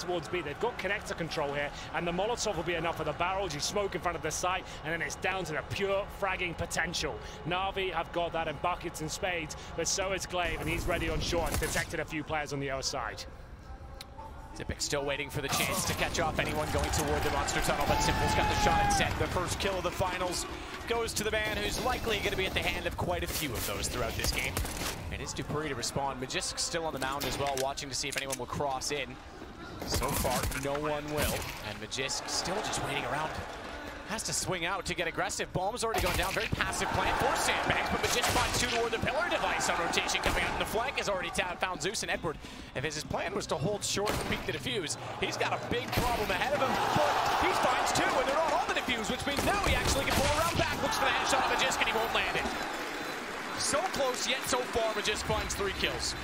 towards B. They've got connector control here, and the Molotov will be enough for the barrels. You smoke in front of the site, and then it's down to the pure fragging potential. Na'Vi have got that in buckets and spades, but so is Glaive, and he's ready on short and detected a few players on the other side. Zipic still waiting for the chance to catch off anyone going toward the monster tunnel, but Simple's got the shot and set. The first kill of the finals goes to the man who's likely going to be at the hand of quite a few of those throughout this game. And it's Dupree to respond. Magisk still on the mound as well, watching to see if anyone will cross in. So far, no one will. And Magisk still just waiting around. Has to swing out to get aggressive. Bomb's already going down. Very passive plan for Sandbags, but Magisk finds two toward the pillar. Device on rotation coming out in the flank has already found Zeus and Edward. If his plan was to hold short and peek the defuse, he's got a big problem ahead of him, but he finds two, and they're not on the defuse, which means now he actually can pull around back. Looks for the headshot of Magisk, and he won't land it. So close, yet so far, Magisk finds 3 kills.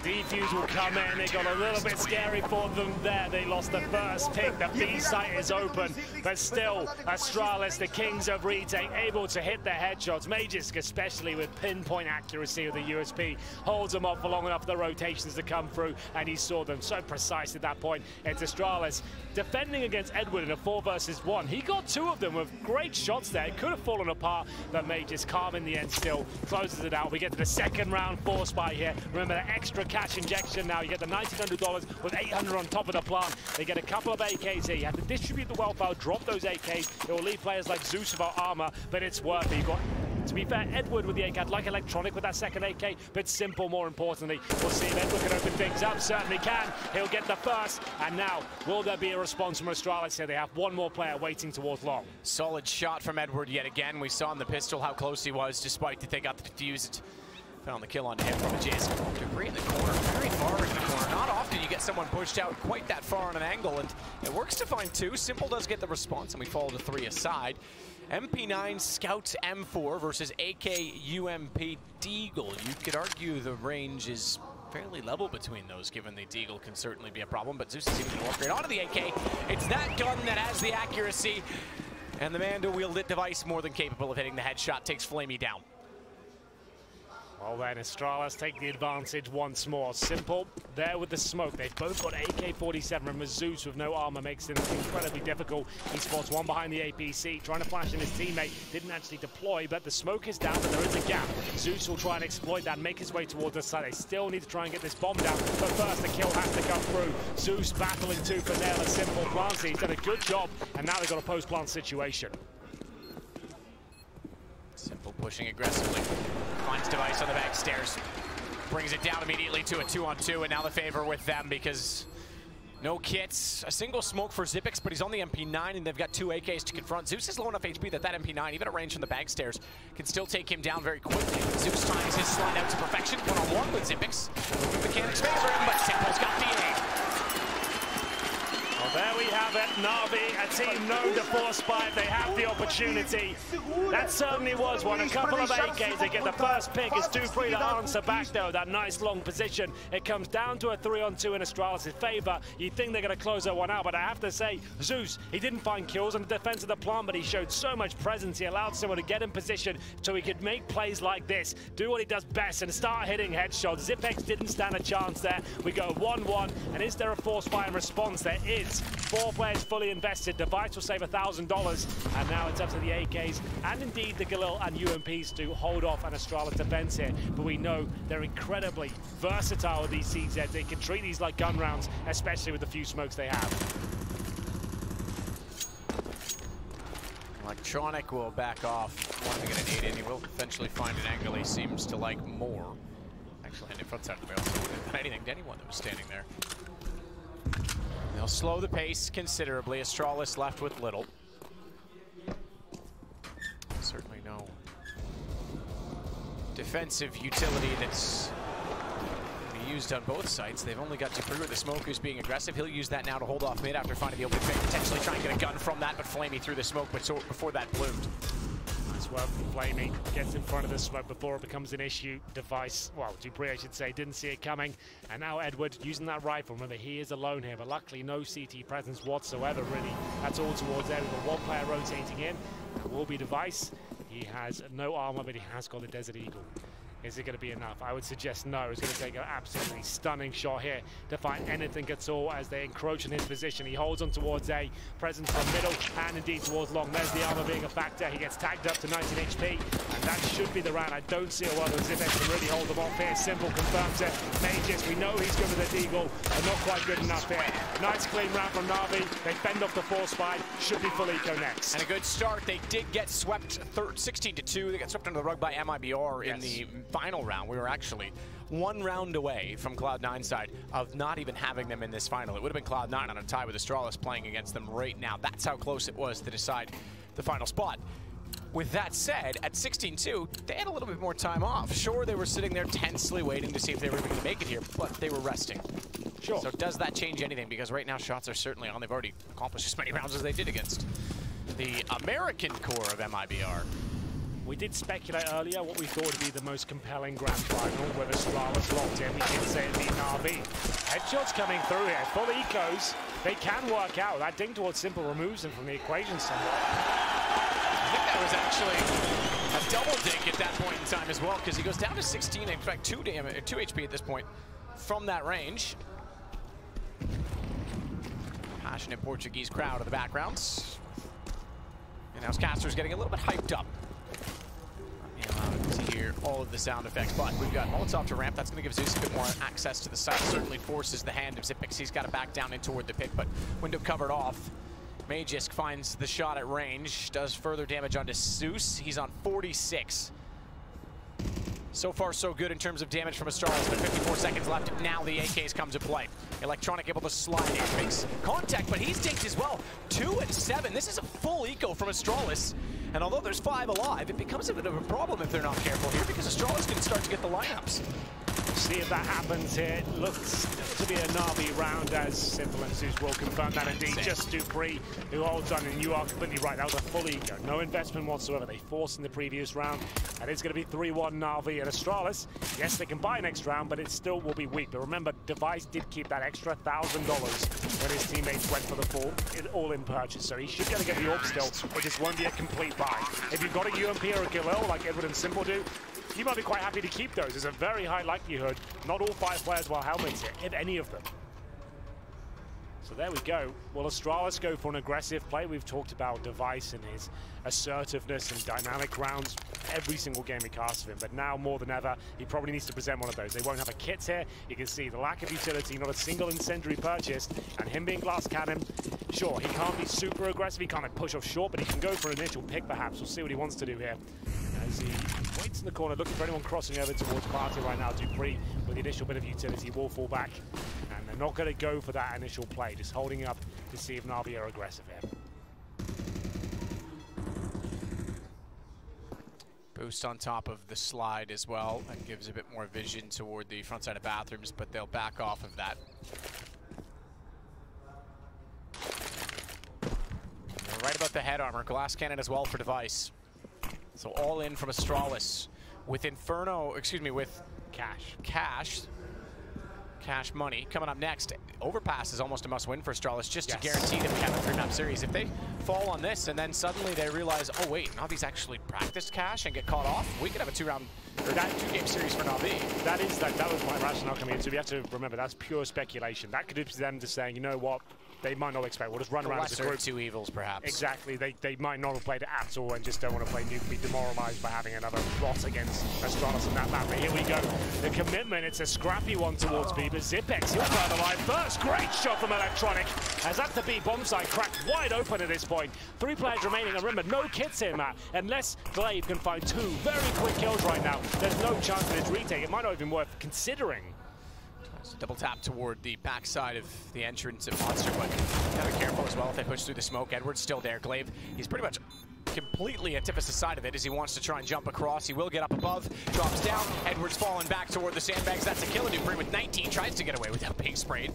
The defuse will come in. They got a little bit scary for them there. They lost the first pick. The B site is open, but still, Astralis, the kings of retake, able to hit their headshots. Magisk, especially with pinpoint accuracy of the USP, holds them off for long enough for the rotations to come through, and he saw them so precise at that point. It's Astralis defending against Edward in a 4 versus 1. He got 2 of them with great shots there. It could have fallen apart, but Magisk calm in the end still, closes it out. We get to the second round 4 spot here. Remember the extra cash injection now. You get the $1,900 with 800 on top of the plant. They get a couple of AKs here. You have to distribute the wealth out, drop those AKs. It will leave players like Zeus without armor, but it's worth it. You've got, to be fair, Edward with the AK, like Electronic with that second AK, but Simple more importantly. We'll see if Edward can open things up. Certainly can. He'll get the first. And now, will there be a response from Astralis here? They have one more player waiting towards long. Solid shot from Edward yet again. We saw in the pistol how close he was, despite that they got the defuse. Found the kill on him from Magisk. Dupree in the corner, very far in the corner. Not often you get someone pushed out quite that far on an angle, and it works to find 2. Simple does get the response, and we fall to 3 aside. MP9 Scout M4 versus AK UMP Deagle. You could argue the range is fairly level between those, given the Deagle can certainly be a problem, but Zeus is even going to upgrade onto the AK. It's that gun that has the accuracy, and the man to wield it device more than capable of hitting the headshot takes Flamey down. Well then, Astralis take the advantage once more. Simple there with the smoke. They've both got AK-47, and Zeus with no armor makes it incredibly difficult. He spots one behind the APC, trying to flash in his teammate. Didn't actually deploy, but the smoke is down, but there is a gap. Zeus will try and exploit that, make his way towards the side. They still need to try and get this bomb down, but first the kill has to come through. Zeus battling tooth and nail a Simple plant. He's done a good job, and now they've got a post-plant situation. Simple pushing aggressively. Finds Device on the back stairs. Brings it down immediately to a 2-on-2, and now the favor with them because no kits. A single smoke for Zipic, but he's on the MP9, and they've got 2 AKs to confront. Zeus is low enough HP that MP9, even at range from the bag stairs, can still take him down very quickly. Zeus times his slide out to perfection. 1-on-1 with Zipic. Mechanics favor him, but Simple's got the aim. Well, there we have it. Na'Vi, a team known to force fight. They have the opportunity. That certainly was one. A couple of AKs. They get the first pick. It's Dupree to answer back, though. That nice long position. It comes down to a 3-on-2 in Astralis' favor. You think they're going to close that one out, but I have to say, Zeus, he didn't find kills on the defense of the plant, but he showed so much presence. He allowed someone to get in position so he could make plays like this, do what he does best, and start hitting headshots. Zipex didn't stand a chance there. We go 1-1, and is there a force fire in response? There is. 4 players fully invested. Device will save $1,000, and now it's up to the AKs and indeed the Galil and UMPs to hold off an Astralis defense here. But we know they're incredibly versatile with these CZs. They can treat these like gun rounds, especially with the few smokes they have. Electronic will back off. Wanting to get an 8 in. He will eventually find an angle he seems to like more. Actually, in front side of the rail, so wouldn't have done anything to anyone that was standing there. They'll slow the pace considerably. Astralis left with little. Certainly no defensive utility that's used on both sides. They've only got Dupree with the smoke who's being aggressive. He'll use that now to hold off mid after finding the open pick. Potentially try and get a gun from that, but Flamey through the smoke before that bloomed. Nice work from Flamey. Gets in front of the smoke before it becomes an issue. Device, well, Dupree I should say, didn't see it coming. And now Edward using that rifle. Remember, he is alone here, but luckily no CT presence whatsoever, really. That's all towards Edward. But one player rotating in. It will be Device. He has no armor, but he has got the Desert Eagle. Is it going to be enough? I would suggest no. It's going to take an absolutely stunning shot here to find anything at all as they encroach in his position. He holds on towards A, presence from middle, and indeed towards long. There's the armor being a factor. He gets tagged up to 19 HP, and that should be the round. I don't see a world as if they can really hold them off here. Simple confirms it. Mages, we know he's good with a deagle, and not quite good enough here. Nice clean round from Na'Vi. They fend off the force fight. Should be full eco next. And a good start. They did get swept 16-2. They got swept under the rug by MIBR in the final round. We were actually one round away from Cloud9's side of not even having them in this final. It would have been Cloud9 on a tie with Astralis playing against them right now. That's how close it was to decide the final spot. With that said, at 16-2, they had a little bit more time off. Sure, they were sitting there tensely waiting to see if they were even going to make it here, but they were resting. Sure. So does that change anything? Because right now shots are certainly on. They've already accomplished as many rounds as they did against the American core of MIBR. We did speculate earlier what we thought would be the most compelling grand final, whether Astralis locked in. We did say it'd be Na'Vi. Headshots coming through here, full ecos. They can work out. That ding towards Simple removes them from the equation somewhat. I think that was actually a double dink at that point in time as well, because he goes down to 16, in fact 2 HP at this point from that range. Passionate Portuguese crowd in the backgrounds. And now Caster's getting a little bit hyped up. To hear all of the sound effects, but we've got Molotov to ramp. That's going to give Zeus a bit more access to the site. Certainly forces the hand of Xyp9x. He's got to back down in toward the pit, but window covered off. Magisk finds the shot at range, does further damage onto Zeus. He's on 46. So far, so good in terms of damage from Astralis, but 54 seconds left. Now the AKs come to play. Electronic able to slide in, makes contact, but he's dinked as well. 2 and 7. This is a full eco from Astralis. And although there's 5 alive, it becomes a bit of a problem if they're not careful here, because Astralis can start to get the lineups. See if that happens here. Looks to be a Na'Vi round, as Simple and Zeus will confirm that indeed. Just Dupree, who holds on, and you are completely right. That was a full eco. No investment whatsoever. They forced in the previous round, and it's going to be 3-1 Na'Vi and Astralis. Yes, they can buy next round, but it still will be weak. But remember, Device did keep that extra $1,000 when his teammates went for the full all-in purchase, so he should be able to get the AWP still. It just won't be a complete buy. If you've got a UMP or a Galil, like Edward and Simple do, you might be quite happy to keep those. There's a very high likelihood not all 5 players will have helmets here, if any of them. So there we go. Will Astralis go for an aggressive play? We've talked about Device and his assertiveness and dynamic rounds every single game we cast of him, but now more than ever, he probably needs to present one of those. They won't have a kit here. You can see the lack of utility, not a single incendiary purchased, and him being glass cannon, sure, he can't be super aggressive, he can't push off short, but he can go for an initial pick perhaps. We'll see what he wants to do here. As he waits in the corner, looking for anyone crossing over towards Party right now. Dupree, with the initial bit of utility, will fall back. And they're not going to go for that initial play, just holding up to see if Na'Vi are aggressive here. Boost on top of the slide as well. That gives a bit more vision toward the front side of bathrooms, but they'll back off of that. They're right about the head armor. Glass cannon as well for Device. So all in from Astralis with Inferno, excuse me, with cash money coming up next. Overpass is almost a must-win for Astralis, just to guarantee that we have a 3-map series. If they fall on this and then suddenly they realize, oh wait, Na'Vi's actually practiced cash and get caught off, we could have a 2-game series for Na'Vi. That was my rationale coming in. So we have to remember that's pure speculation. That could be them just saying, you know what? They might not expect. We'll just run around as a group. 2 evils, perhaps. Exactly. They might not have played it at all and just don't want to play Nuke, be demoralized by having another rot against Astralis in that map. But here we go. The commitment, it's a scrappy one towards B, but Xyp9x, he'll burn alive first. Great shot from Electronic. As that's the B bomb site cracked wide open at this point. 3 players remaining. And remember, no kits here, Matt. Unless Glaive can find 2 very quick kills right now, there's no chance that it's retake. It might not even be worth considering. Double tap toward the backside of the entrance of Monster, but gotta be careful as well if they push through the smoke. Edward's still there. Glaive, he's pretty much completely antithesis side of it as he wants to try and jump across. He will get up above, drops down. Edward's falling back toward the sandbags. That's a kill. Dupree with 19 tries to get away without being sprayed.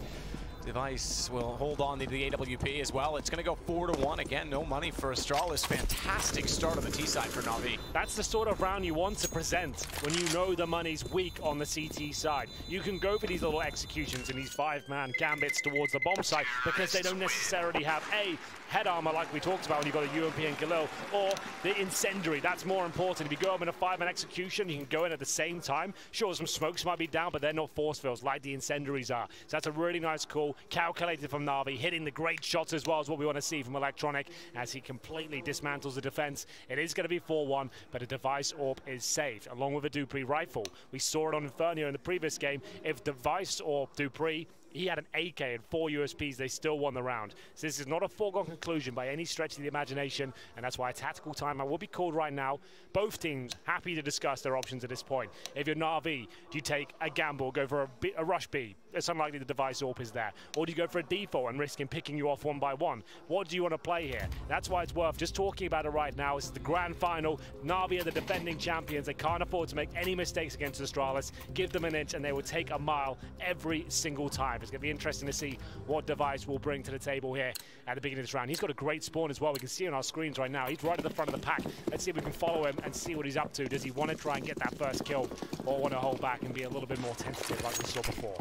Device will hold on to the AWP as well. It's going to go 4-1. Again, no money for Astralis. Fantastic start on the T side for Na'Vi. That's the sort of round you want to present when you know the money's weak on the CT side. You can go for these little executions and these 5-man gambits towards the bomb site because they don't necessarily have a head armor like we talked about when you've got a UMP and Khalil, or the incendiary. That's more important. If you go up in a 5-man execution, you can go in at the same time. Sure, some smokes might be down, but they're not force fills like the incendiaries are. So that's a really nice call. Calculated from Na'Vi, hitting the great shots as well as what we want to see from Electronic as he completely dismantles the defense. It is going to be 4-1, but a Device AWP is saved, along with a Dupree rifle. We saw it on Inferno in the previous game. If Device or Dupree, he had an AK and 4 USPs, they still won the round. So this is not a foregone conclusion by any stretch of the imagination, and that's why a tactical timeout will be called right now. Both teams happy to discuss their options at this point. If you're Na'Vi, do you take a gamble, go for a rush B? It's unlikely the Device AWP is there. Or do you go for a default and risk him picking you off one by one? What do you want to play here? That's why it's worth just talking about it right now. This is the grand final. Na'Vi are the defending champions. They can't afford to make any mistakes against Astralis. Give them an inch and they will take a mile every single time. It's going to be interesting to see what Device will bring to the table here at the beginning of this round. He's got a great spawn as well. We can see on our screens right now. He's right at the front of the pack. Let's see if we can follow him and see what he's up to. Does he want to try and get that first kill or want to hold back and be a little bit more tentative like we saw before?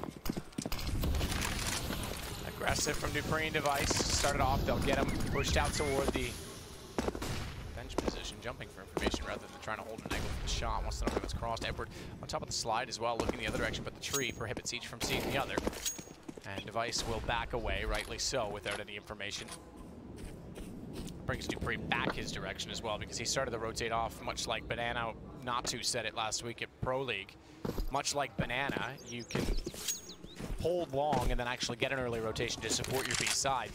Aggressive from Dupree and Device. Started off, they'll get him pushed out toward the bench position, jumping for information rather than trying to hold an angle for the shot. Once the number gets crossed, Edward on top of the slide as well, looking the other direction, but the tree prohibits each from seeing the other. And Device will back away, rightly so, without any information. Brings Dupree back his direction as well, because he started to rotate off, much like Banana Natu said it last week at Pro League. Much like Banana, you can hold long and then actually get an early rotation to support your B side.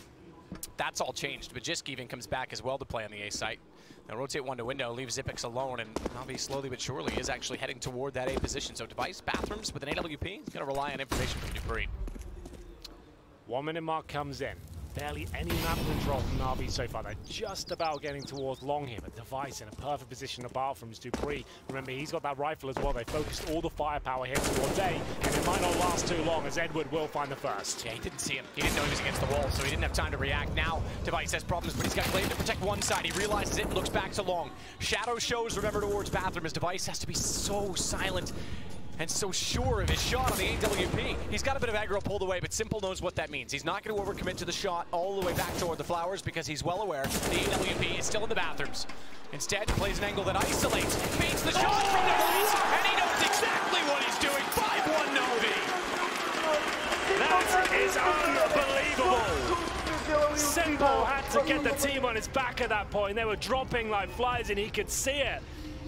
That's all changed. Majisk even comes back as well to play on the A site. Now rotate one to window, leave Xyp9x alone, and Na'Vi slowly but surely is actually heading toward that A position. So Device, bathrooms with an AWP, he's going to rely on information from Dupree. 1 minute mark comes in. Barely any map control from Na'Vi so far. They're just about getting towards long here, but Device in a perfect position to bathrooms. Dupree, remember, he's got that rifle as well. They focused all the firepower here towards A, and it might not last too long as Edward will find the first. Yeah, he didn't see him. He didn't know he was against the wall, so he didn't have time to react. Now, Device has problems, but he's got Glaive to protect one side. He realizes it, looks back to long. Shadow shows, remember, towards bathroom. His Device has to be so silent and so sure of his shot on the AWP. He's got a bit of aggro pulled away, but Simple knows what that means. He's not going to overcommit to the shot all the way back toward the flowers because he's well aware the AWP is still in the bathrooms. Instead, he plays an angle that isolates, baits the shot from Device, and he knows exactly what he's doing. 5-1 Na'Vi. That is unbelievable. Simple had to get the team on his back at that point. They were dropping like flies and he could see it.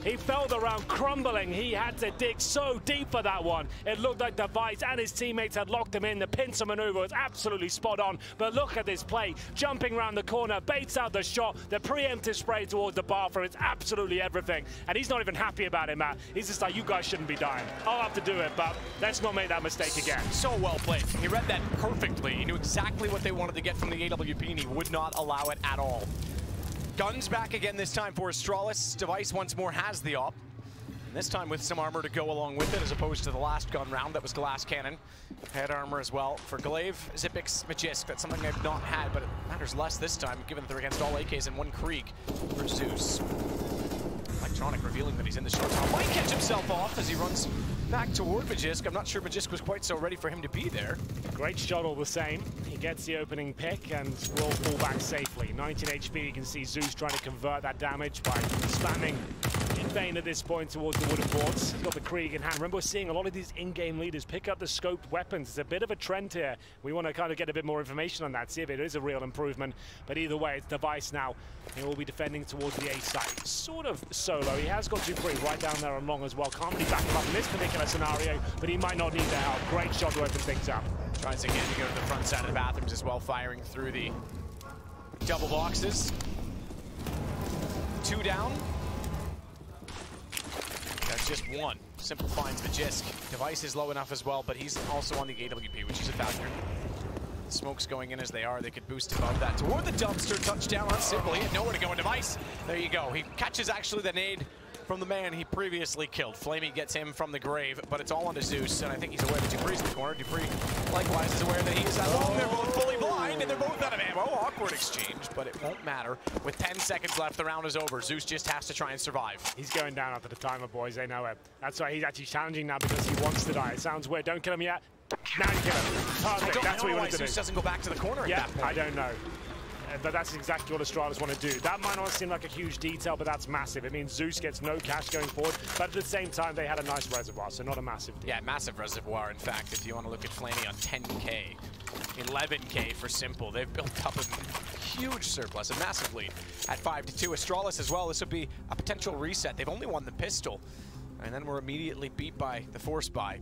He felt the round crumbling. He had to dig so deep for that one. It looked like Device and his teammates had locked him in. The pincer maneuver was absolutely spot on. But look at this play. Jumping around the corner, baits out the shot. The preemptive spray towards the bathroom. It's absolutely everything. And he's not even happy about it, Matt. He's just like, you guys shouldn't be dying. I'll have to do it, but let's not make that mistake again. So well played. He read that perfectly. He knew exactly what they wanted to get from the AWP, and he would not allow it at all. Guns back again this time for Astralis. Device once more has the op. And this time with some armor to go along with it, as opposed to the last gun round that was glass cannon. Head armor as well for Glaive, Xyp9x, Majisk. That's something they've not had, but it matters less this time, given that they're against all AKs and one Krieg for Zeus. Electronic revealing that he's in the short tunnel. Might catch himself off as he runs back toward Majisk. I'm not sure Majisk was quite so ready for him to be there. Great shot all the same. He gets the opening pick and will fall back safely. 19 HP, you can see Zeus trying to convert that damage by spamming in vain at this point towards the wooden boards. He's got the Krieg in hand. Remember, we're seeing a lot of these in-game leaders pick up the scoped weapons. It's a bit of a trend here. We want to kind of get a bit more information on that, see if it is a real improvement. But either way, it's Device now. He will be defending towards the A site. Sort of solo. He has got Dupree right down there on long as well. Can't really back him up in this particular scenario, but he might not need the help. Great shot to open things up. Tries again to go to the front side of the bathrooms as well, firing through the double boxes. 2 down. That's just 1. Simple finds Majisk. Device is low enough as well, but he's also on the AWP, which is a factor. Smokes going in as they are. They could boost above that. Toward the dumpster, touchdown on Simple. He had nowhere to go in Device. There you go. He catches actually the nade from the man he previously killed. Flamey gets him from the grave, but it's all onto Zeus, and I think he's aware that Dupree's in the corner. Dupree likewise is aware that he is at home. They're both fully blind, and they're both out of ammo. Awkward exchange, but it won't matter. With 10 seconds left, the round is over. Zeus just has to try and survive. He's going down after the timer, boys. They know it. That's why he's actually challenging now because he wants to die. It sounds weird. Don't kill him yet. Now you kill him. Perfect. That's what he wanted to do. Zeus doesn't go back to the corner at that point. I don't know. But that's exactly what Astralis want to do. That might not seem like a huge detail, but that's massive. It means Zeus gets no cash going forward, but at the same time, they had a nice reservoir, so not a massive deal. Yeah, massive reservoir, in fact, if you want to look at Flamey on 10K. 11K for Simple. They've built up a huge surplus, a massive lead at 5-2. Astralis as well, this would be a potential reset. They've only won the pistol, and then we're immediately beat by the force buy.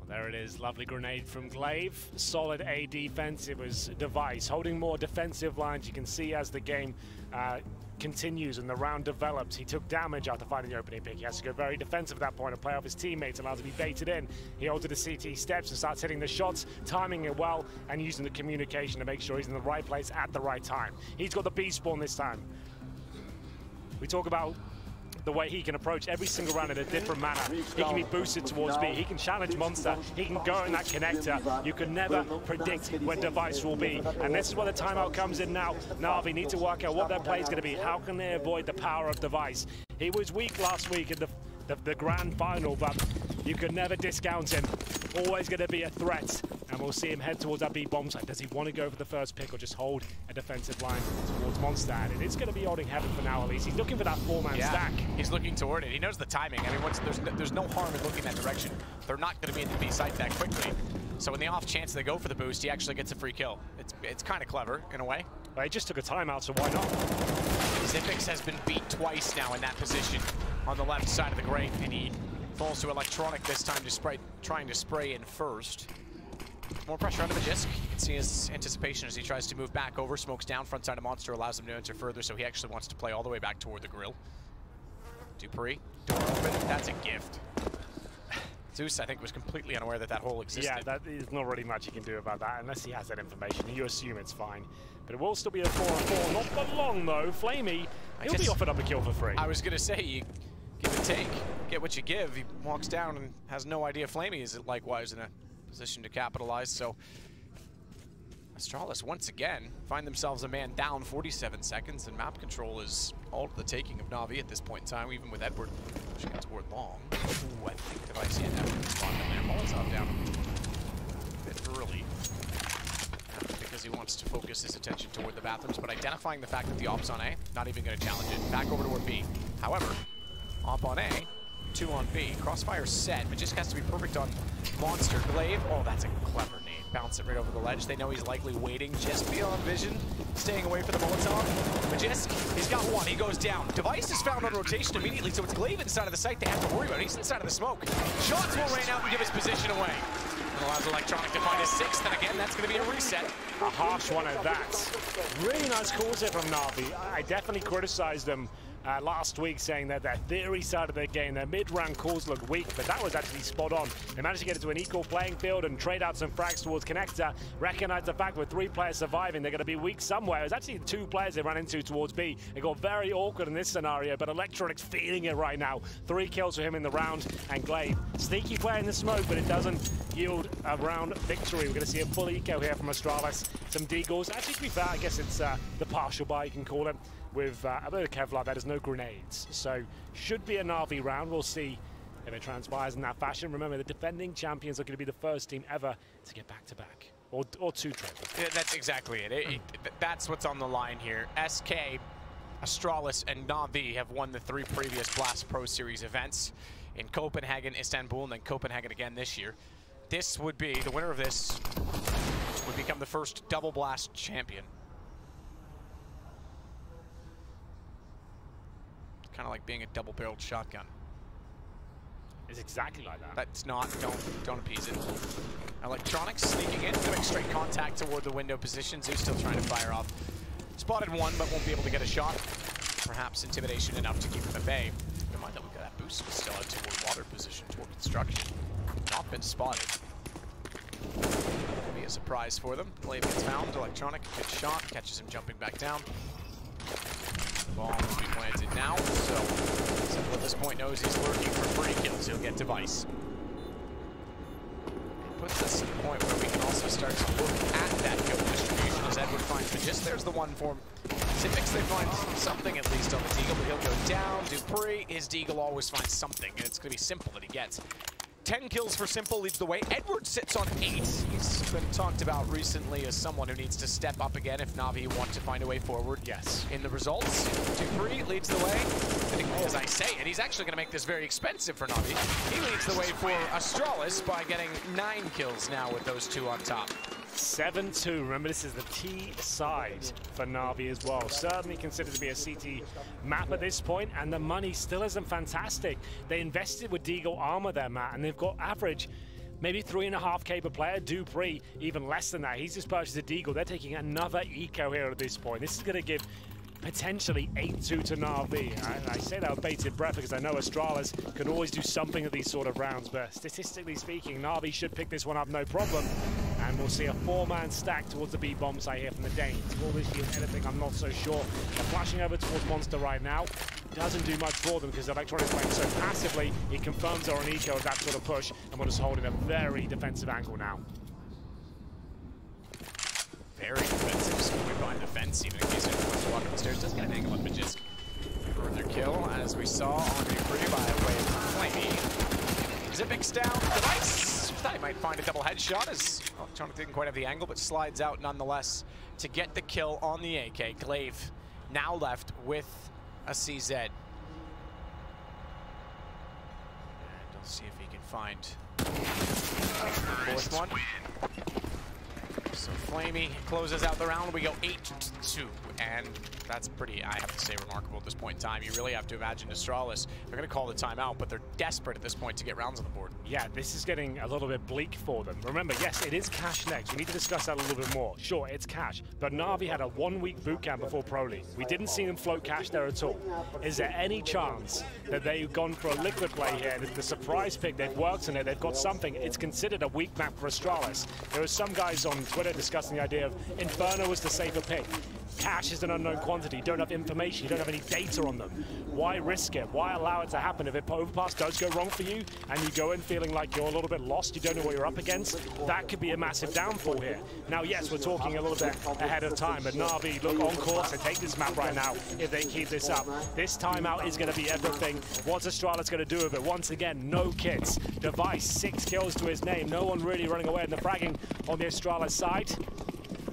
There it is, lovely grenade from Glaive. Solid A defense, it was Device holding more defensive lines. You can see as the game continues and the round develops, he took damage after finding the opening pick. He has to go very defensive at that point and play off his teammates, allows to be baited in. He holds the CT steps and starts hitting the shots, timing it well and using the communication to make sure he's in the right place at the right time. He's got the B spawn this time. We talk about the way he can approach every single round in a different manner. He can be boosted towards B, he can challenge Monster, he can go in that connector. You can never predict where Device will be. And this is where the timeout comes in now. Na'Vi need to work out what their play is going to be. How can they avoid the power of Device? He was weak last week in the grand final, but you can never discount him. Always going to be a threat. And we'll see him head towards that B bomb site. Does he want to go for the first pick or just hold a defensive line towards Monster? And it is going to be holding heaven for now, at least. He's looking for that four-man stack. He's looking toward it. He knows the timing. I mean, there's no harm in looking that direction. They're not going to be in the B site that quickly. So in the off chance they go for the boost, he actually gets a free kill. It's kind of clever, in a way. Well, he just took a timeout, so why not? Xypix has been beat twice now in that position on the left side of the grave, and he falls to Electronic this time, trying to spray in first. More pressure on Magisk. You can see his anticipation as he tries to move back over. Smokes down front side of Monster, allows him to enter further, so he actually wants to play all the way back toward the grill. Dupree, door open. That's a gift. Zeus, I think, was completely unaware that hole existed. Yeah, there's not really much he can do about that unless he has that information. You assume it's fine. But it will still be a 4-on-4. Not for long, though. Flamey, he'll be offered up a kill for free. I was going to say, you give and take. Get what you give. He walks down and has no idea Flamey is likewise in a position to capitalize. So Astralis once again find themselves a man down, 47 seconds, and map control is all to the taking of Na'Vi at this point in time, even with Edward pushing it toward long. Ooh, I think Device yet have to spawn down there. Molotov down a bit early because he wants to focus his attention toward the bathrooms, but identifying the fact that the op's on A, not even going to challenge it. Back over toward B. However, op on A, 2 on B. Crossfire set, but just has to be perfect on Monster. Glaive, oh, that's a clever nade. Bounce it right over the ledge. They know he's likely waiting just beyond vision, staying away from the Molotov. Magisk, he's got one, he goes down. Device is found on rotation immediately, so it's Glaive inside of the site they have to worry about. He's inside of the smoke. Shots will rain out and give his position away. It allows Electronic to find his sixth, and again, that's going to be a reset. A harsh one at that. Really nice calls here from Na'Vi. I definitely criticized them last week, saying that their theory side of their game, their mid-round calls look weak, but that was actually spot on. They managed to get it to an equal playing field and trade out some frags towards Connector, recognize the fact with 3 players surviving, they're going to be weak somewhere. It was actually 2 players they ran into towards B. It got very awkward in this scenario, but Electronic's feeling it right now. 3 kills for him in the round, and Glaive, sneaky play in the smoke, but it doesn't yield a round victory. We're going to see a full eco here from Astralis. Some deagles. Actually, to be fair, I guess it's the partial buy, you can call it, with a bit of Kevlar. There's no grenades, so should be a Na'Vi round. We'll see if it transpires in that fashion. Remember, the defending champions are going to be the first team ever to get back-to-back, or 2 trebles. Yeah, that's exactly it. That's what's on the line here. SK, Astralis, and Na'Vi have won the 3 previous Blast Pro Series events in Copenhagen, Istanbul, and then Copenhagen again this year. This would be, the winner of this would become the first double Blast champion. Kind of like being a double-barreled shotgun. It's exactly like that. That's not, don't appease it. Electronics sneaking in, doing straight contact toward the window position. Zeus still trying to fire off. Spotted one, but won't be able to get a shot. Perhaps intimidation enough to keep him at bay. Never mind that we've got that boost, but still out toward water position, toward construction. Not been spotted. Could be a surprise for them. Glaive gets found. Electronic, good shot, catches him jumping back down. Bomb will be planted now, so Simple at this point knows he's lurking for free kills. He'll get Device. Puts us at a point where we can also start to look at that kill distribution as Edward finds just there's the one for Zippix. They find something at least on the Deagle, but he'll go down. Dupree, his Deagle always finds something, and it's going to be Simple that he gets. 10 kills for Simple leads the way. Edward sits on 8. He's been talked about recently as someone who needs to step up again if Na'Vi want to find a way forward. Yes. In the results, Dupree leads the way. As I say it, he's actually going to make this very expensive for Na'Vi. He leads the way for Astralis by getting 9 kills now with those two on top. 7-2. Remember, this is the T side for Na'Vi as well. Certainly considered to be a CT map at this point, and the money still isn't fantastic. They invested with Deagle armor there, Matt, and they've got average maybe 3.5K per player. Dupree, even less than that. He's just purchased a Deagle. They're taking another eco here at this point. This is going to give potentially 8-2 to Na'Vi. I say that with bated breath because I know Astralis can always do something at these sort of rounds, but statistically speaking, Na'Vi should pick this one up no problem. And we'll see a 4-man stack towards the B bomb site here from the Danes. Will this be anything? I'm not so sure. They're flashing over towards Monster right now. Doesn't do much for them because Electronic playing so passively. He confirms they're on eco with that sort of push, and we're just holding a very defensive angle now. Very defensive, scoring behind the fence, even in case anyone wants to walk upstairs. Does get an angle on Magisk. Further kill, as we saw on Dupree by way of Flamey. Zippix down, Device. Thought he might find a double headshot as Electronic didn't quite have the angle, but slides out nonetheless to get the kill on the AK. Glaive now left with a CZ. And we'll see if he can find the fourth one. So Flamey closes out the round. We go 8-2, and that's pretty, I have to say, remarkable at this point in time. You really have to imagine Astralis, they're going to call the timeout, but they're desperate at this point to get rounds on the board. Yeah, this is getting a little bit bleak for them. Remember, yes, it is cash next. We need to discuss that a little bit more. Sure, it's cash, but Na'Vi had a 1-week boot camp before Pro League. We didn't see them float cash there at all. Is there any chance that they've gone for a liquid play here? The surprise pick, they've worked on it, they've got something. It's considered a weak map for Astralis. There are some guys on Twitter discussing the idea of Inferno was the safer pick. Cash is an unknown quantity. You don't have information. You don't have any data on them. Why risk it? Why allow it to happen? If Overpass does go wrong for you and you go in feeling like you're a little bit lost, you don't know what you're up against, that could be a massive downfall here. Now, yes, we're talking a little bit ahead of time, but Na'Vi look on course to take this map right now if they keep this up. This timeout is going to be everything. What's Astralis going to do with it? Once again, no kits. Device, 6 kills to his name. No one really running away in the fragging on the Astralis side.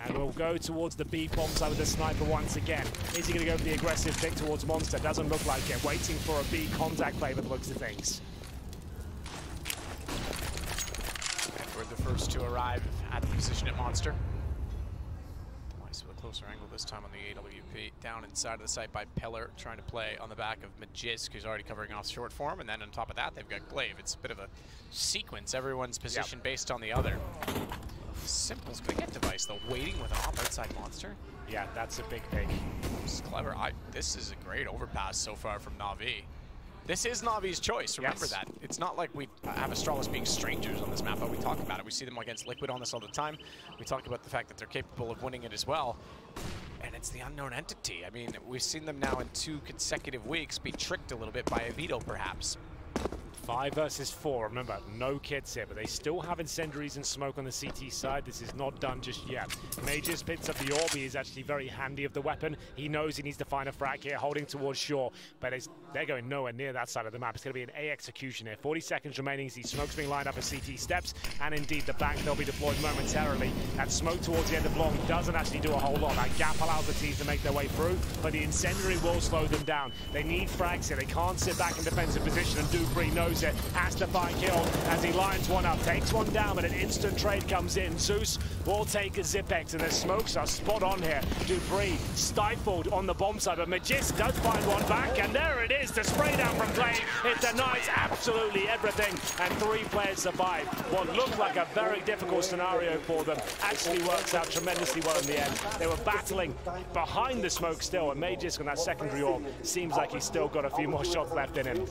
And we'll go towards the B bomb side with the sniper once again. Is he going to go for the aggressive pick towards Monster? Doesn't look like it. Waiting for a B contact play with the looks of things. Edward, the first to arrive at the position at Monster. Twice with a closer angle this time on the AWP. Down inside of the site by Pillar, trying to play on the back of Magisk, who's already covering off short form. And then on top of that, they've got Glaive. It's a bit of a sequence, everyone's position based on the other. Simple's gonna get Device though, waiting with an off outside Monster. Yeah, that's a big pick. This is clever. This is a great overpass so far from Na'Vi. This is Na'Vi's choice, remember that. It's not like we have Astralis being strangers on this map, but we talk about it. We see them against Liquid on this all the time. We talk about the fact that they're capable of winning it as well. And it's the unknown entity. I mean, we've seen them now in 2 consecutive weeks be tricked a little bit by a veto, perhaps. 5 versus 4. Remember, no kits here, but they still have incendiaries and smoke on the CT side. This is not done just yet. Mages picks up the orb. He is actually very handy of the weapon. He knows he needs to find a frag here, holding towards shore, but they're going nowhere near that side of the map. It's going to be an A execution here. 40 seconds remaining as these smokes being lined up as CT steps, and indeed the back they'll be deployed momentarily. That smoke towards the end of long doesn't actually do a whole lot. That gap allows the teams to make their way through, but the incendiary will slow them down. They need frags here. They can't sit back in defensive position, and Dupree knows it. Has to find kill as he lines one up, takes one down, but an instant trade comes in. Zeus will take a Zippix, and the smokes are spot on here. Dupree stifled on the bomb side, but Magisk does find one back, and there it is, the spray down from Glaive. It denies absolutely everything, and 3 players survive. What looked like a very difficult scenario for them actually works out tremendously well in the end. They were battling behind the smoke still, and Magisk on that secondary orb seems like he's still got a few more shots left in him.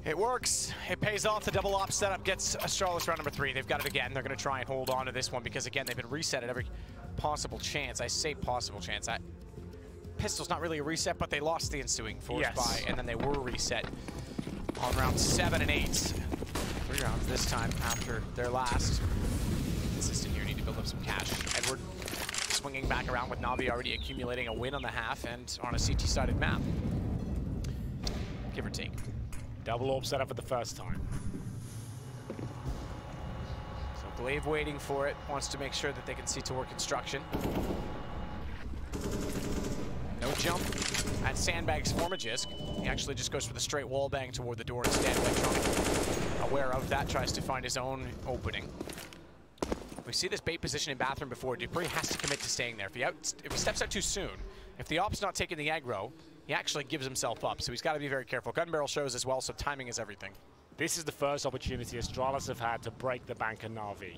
It works. It pays off. The double op setup gets Astralis round number 3. They've got it again. They're going to try and hold on to this one because, again, they've been reset at every possible chance. I say possible chance. pistol's not really a reset, but they lost the ensuing force Yes. buy, and then they were reset on rounds 7 and 8. 3 rounds this time after their last. Consistent here, need to build up some cash. Edward swinging back around with Na'Vi already accumulating a win on the half and on a CT-sided map. Give or take. Double orb set up for the first time. So Glaive waiting for it, wants to make sure that they can see Tor construction. No jump at Sandbag's Formagisk. He actually just goes for the straight wall bang toward the door instead. Electronic, aware of that, tries to find his own opening. We see this bait position in bathroom before. dupreeh has to commit to staying there. If he steps out too soon, if the op's not taking the aggro, he actually gives himself up, so he's got to be very careful. Gun barrel shows as well, so timing is everything. This is the first opportunity Astralis have had to break the bank of Na'Vi.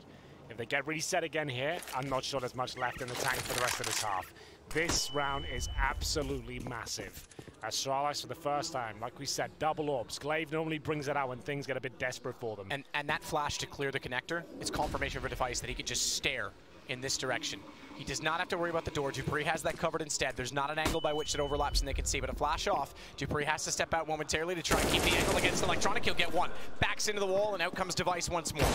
If they get reset again here, I'm not sure there's much left in the tank for the rest of this half. This round is absolutely massive. Astralis for the first time, like we said, double orbs. Glaive normally brings it out when things get a bit desperate for them. And that flash to clear the connector is confirmation for Device that he could just stare in this direction. He does not have to worry about the door. dupreeh has that covered instead. There's not an angle by which it overlaps and they can see, but a flash off. dupreeh has to step out momentarily to try and keep the angle against Electronic. He'll get one. Backs into the wall and out comes Device once more.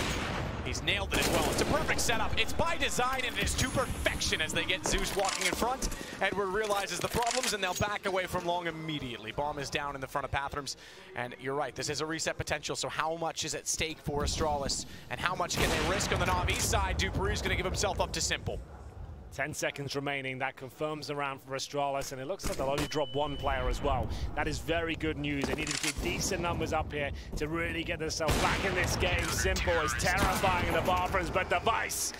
He's nailed it as well. It's a perfect setup. It's by design and it is to perfection as they get Zeus walking in front. Edward realizes the problems and they'll back away from long immediately. Bomb is down in the front of Bathrooms. And you're right, this is a reset potential, so how much is at stake for Astralis and how much can they risk on the Na'Vi side? dupreeh's gonna give himself up to Simple. 10 seconds remaining. That confirms the round for Astralis, and it looks like they'll only drop one player as well. That is very good news. They need to keep decent numbers up here to really get themselves back in this game. Simple is terrifying in the bathrooms, but Device,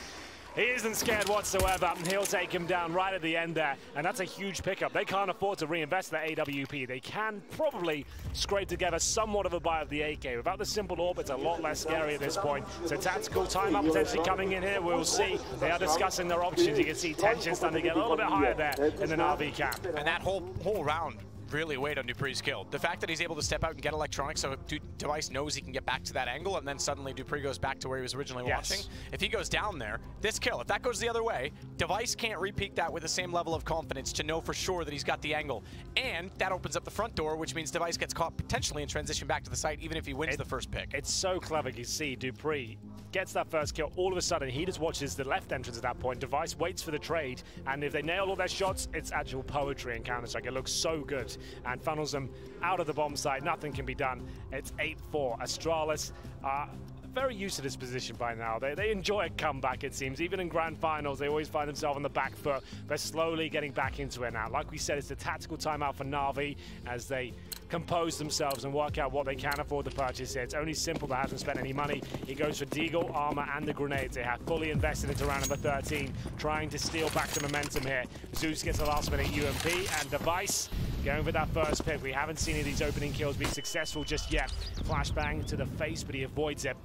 he isn't scared whatsoever, and he'll take him down right at the end there, and that's a huge pickup. They can't afford to reinvest their AWP. They can probably scrape together somewhat of a buy of the AK. Without the Simple orb, it's a lot less scary at this point. So tactical timeout potentially coming in here. We'll see. They are discussing their options. You can see tension starting to get a little bit higher there in the Na'Vi camp. And that whole round really weighed on dupreeh's kill. The fact that he's able to step out and get Electronic, so Device knows he can get back to that angle, and then suddenly dupreeh goes back to where he was originally watching. If he goes down there, this kill, if that goes the other way, Device can't repeat that with the same level of confidence to know for sure that he's got the angle. And that opens up the front door, which means Device gets caught potentially in transition back to the site, even if he wins the first pick. It's so clever. You see dupreeh gets that first kill. All of a sudden, he just watches the left entrance at that point. Device waits for the trade, and if they nail all their shots, it's actual poetry in Counter-Strike. It looks so good and funnels them out of the bomb site. Nothing can be done. It's 8-4. Astralis are very used to this position by now. They enjoy a comeback, it seems. Even in grand finals, they always find themselves on the back foot. They're slowly getting back into it now. Like we said, it's a tactical timeout for Na'Vi as they compose themselves and work out what they can afford to purchase here. It's only Simple that hasn't spent any money. He goes for Deagle, armor, and the grenades. They have fully invested into round number 13, trying to steal back the momentum here. Zeus gets a last-minute UMP, and Device going for that first pick. We haven't seen any of these opening kills be successful just yet. Flashbang to the face, but he avoids it.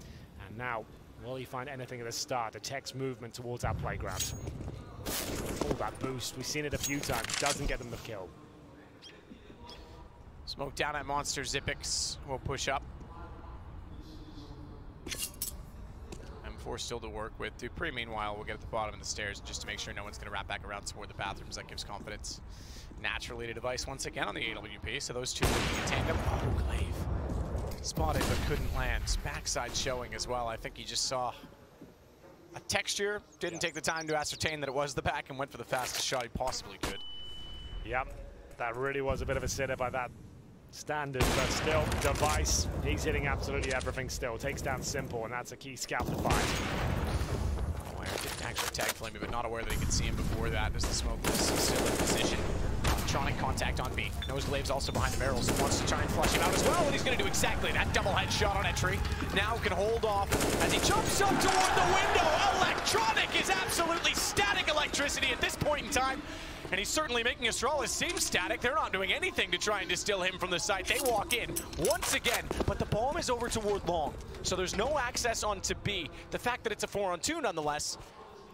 And now, will he find anything at the start? Detects movement towards our playground. Oh, that boost. We've seen it a few times. Doesn't get them the kill. Smoke down at Monster. Xyp9x will push up. M4 still to work with. dupreeh, meanwhile, will get at the bottom of the stairs just to make sure no one's going to wrap back around toward the bathrooms. That gives confidence naturally to Device once again on the AWP. So those two working in tandem. Oh, Glaive. Spotted but couldn't land. Backside showing as well. I think he just saw a texture. Didn't take the time to ascertain that it was the back and went for the fastest shot he possibly could. Yep, that really was a bit of a sitter by that standard, but still, Device, he's hitting absolutely everything still. Takes down Simple, and that's a key scout to find. Aware, didn't actually tag Flamey, but not aware that he could see him before that as the smoke was still in position. Electronic contact on B. Knows Glaive's also behind the barrels, wants to try and flush him out as well, and he's going to do exactly that. Double headshot on entry. Now can hold off as he jumps up toward the window. Electronic is absolutely static electricity at this point in time. And he's certainly making Astralis seem static. They're not doing anything to try and distill him from the site. They walk in once again, but the bomb is over toward long. So there's no access onto B. The fact that it's a 4-on-2 nonetheless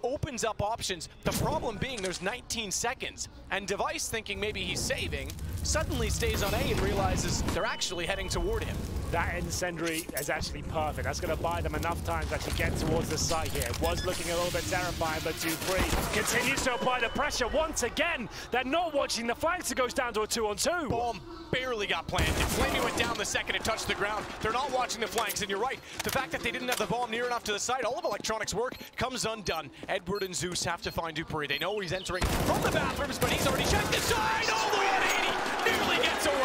opens up options. The problem being there's 19 seconds. And Device, thinking maybe he's saving, suddenly stays on A and realizes they're actually heading toward him. that incendiary is actually perfect. That's going to buy them enough time to actually get towards the site here. It was looking a little bit terrifying, but BO3 continues to apply the pressure once again. They're not watching the flanks. It goes down to a 2-on-2. Bomb barely got planted. Flamey went down the second it touched the ground. They're not watching the flanks, and you're right. The fact that they didn't have the bomb near enough to the site, all of Electronic's work comes undone. Edward and Zeus have to find BO3. They know he's entering from the bathrooms, but he's already checked the side all the way at 80. Nearly gets away.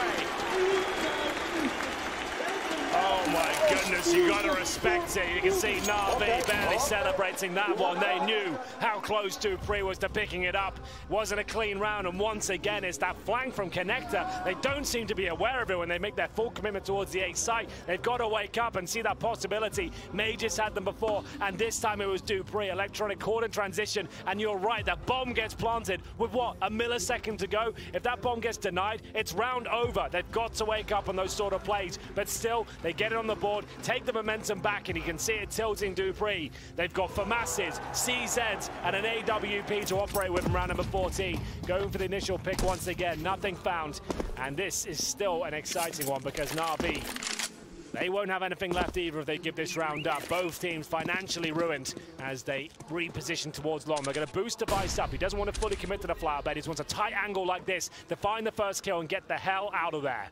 Oh my goodness, you gotta respect it. You can see Na'Vi barely celebrating that one. They knew how close BO3 was to picking it up. Wasn't a clean round, and once again, it's that flank from Connector. They don't seem to be aware of it when they make their full commitment towards the A site. They've got to wake up and see that possibility. Mages had them before, and this time it was BO3. Electronic caught in transition, and you're right, that bomb gets planted with what, a millisecond to go? If that bomb gets denied, it's round over. They've got to wake up on those sort of plays, but still, they get it on the board, take the momentum back, and you can see it tilting BO3. They've got FAMASes, CZs, and an AWP to operate with in round number 14. Going for the initial pick once again, nothing found. And this is still an exciting one because Na'Vi, they won't have anything left either if they give this round up. Both teams financially ruined as they reposition towards long. They're going to boost Device up. He doesn't want to fully commit to the flower bed. He just wants a tight angle like this to find the first kill and get the hell out of there.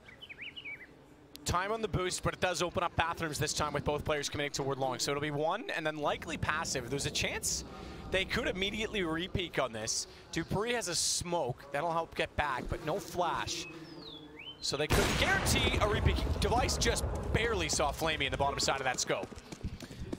Time on the boost, but it does open up bathrooms this time with both players committing toward long. So it'll be one and then likely passive. There's a chance they could immediately re-peek on this. BO3 has a smoke. That'll help get back, but no flash. So they couldn't guarantee a re-peek. Device just barely saw Flamey in the bottom side of that scope.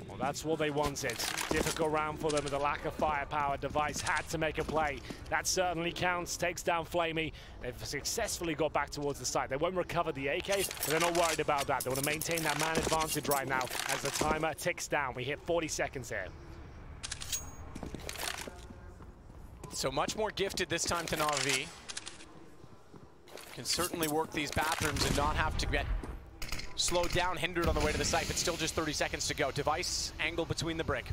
Well, that's what they wanted. Difficult round for them with a lack of firepower. Device had to make a play. That certainly counts. Takes down Flamey. They've successfully got back towards the site. They won't recover the AK, but they're not worried about that. They want to maintain that man advantage right now as the timer ticks down. We hit 40 seconds here. So much more gifted this time to Na'Vi. Can certainly work these bathrooms and not have to get slowed down, hindered on the way to the site, but still just 30 seconds to go. Device angle between the brick.